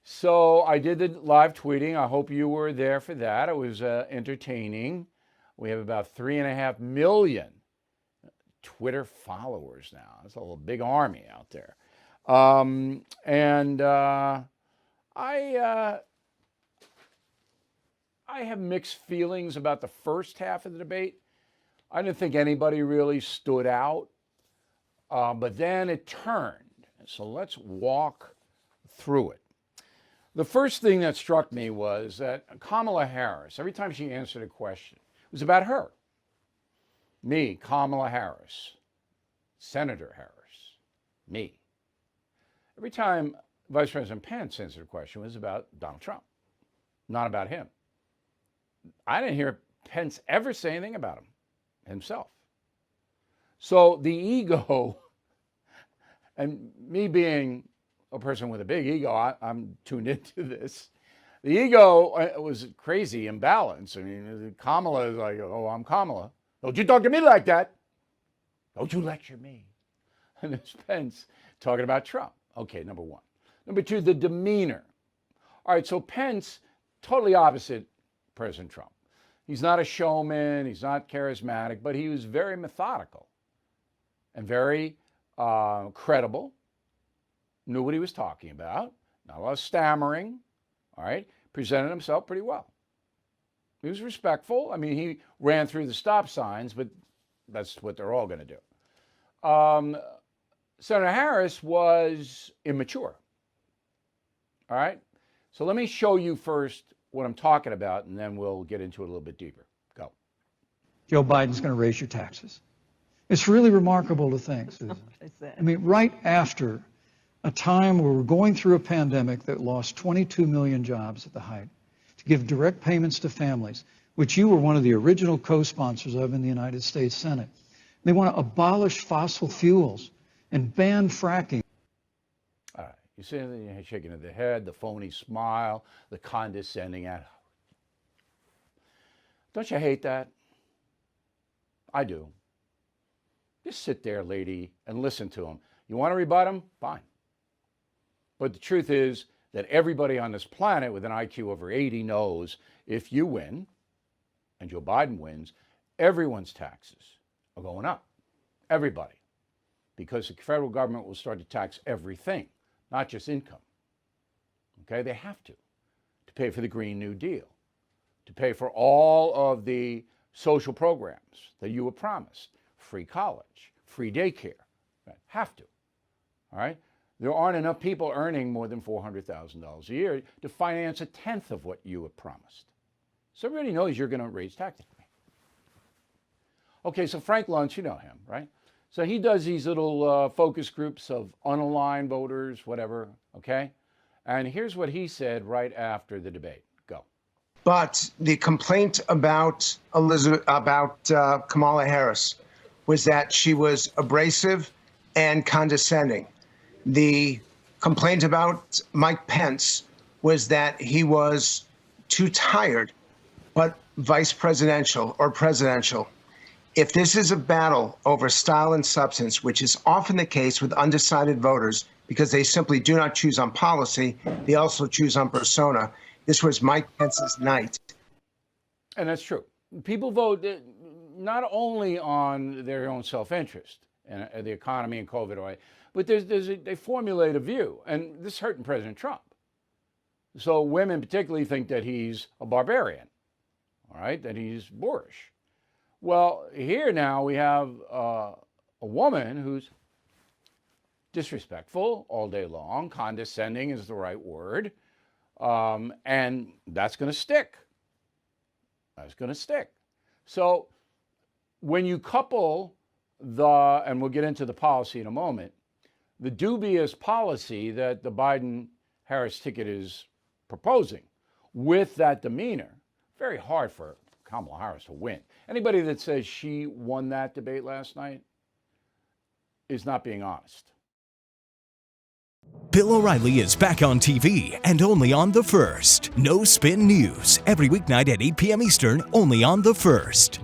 So I did the live tweeting. I hope you were there for that. It was entertaining. We have about 3.5 million Twitter followers now. It's a little big army out there. I have mixed feelings about the first half of the debate. I didn't think anybody really stood out, but then it turned. So let's walk through it. The first thing that struck me was that Kamala Harris, every time she answered a question, it was about her. Me, Kamala Harris, Senator Harris, me. Every time Vice President Pence answered a question, it was about Donald Trump, not about him. I didn't hear Pence ever say anything about himself. So the ego, and me being a person with a big ego, I'm tuned into this. The ego was crazy imbalanced. I mean, Kamala is like, oh, I'm Kamala. Don't you talk to me like that. Don't you lecture me. And there's Pence talking about Trump. Okay, number one. Number two, the demeanor. All right, so Pence, totally opposite President Trump. He's not a showman. He's not charismatic, but he was very methodical and very credible. Knew what he was talking about. Not a lot of stammering. All right, presented himself pretty well. He was respectful. I mean, he ran through the stop signs, but that's what they're all going to do. Senator Harris was immature. All right, so let me show you first what I'm talking about, and then we'll get into it a little bit deeper. Go. Joe Biden's going to raise your taxes. It's really remarkable to think, Susan. I mean, right after a time where we're going through a pandemic that lost 22 million jobs at the height, to give direct payments to families, which you were one of the original co-sponsors of in the United States Senate. They want to abolish fossil fuels and ban fracking. All right. You see the shaking of the head, the phony smile, the condescending attitude. Don't you hate that? I do. Just sit there, lady, and listen to him. You want to rebut him? Fine. But the truth is that everybody on this planet with an IQ over 80 knows if you win and Joe Biden wins, everyone's taxes are going up. Everybody. Because the federal government will start to tax everything, not just income. Okay, they have to pay for the Green New Deal, to pay for all of the social programs that you were promised, free college, free daycare. Right? Have to. All right? There aren't enough people earning more than $400,000 a year to finance a tenth of what you were promised. So everybody knows you're going to raise taxes. Okay, so Frank Luntz, you know him, right? So he does these little focus groups of unaligned voters, whatever, okay? And here's what he said right after the debate. Go. But the complaint about Kamala Harris was that she was abrasive and condescending. The complaint about Mike Pence was that he was too tired, but vice presidential or presidential. If this is a battle over style and substance, which is often the case with undecided voters because they simply do not choose on policy, they also choose on persona. This was Mike Pence's night. And that's true. People vote not only on their own self-interest and the economy and COVID, but they formulate a view, and this is hurting President Trump. So women particularly think that he's a barbarian, all right, that he's boorish. Well, here now we have a woman who's disrespectful all day long, condescending is the right word, and that's going to stick. That's going to stick. So when you couple and we'll get into the policy in a moment, the dubious policy that the Biden-Harris ticket is proposing with that demeanor, very hard for Kamala Harris to win. Anybody that says she won that debate last night is not being honest. Bill O'Reilly is back on TV and only on The First. No Spin News, every weeknight at 8 p.m. Eastern, only on The First.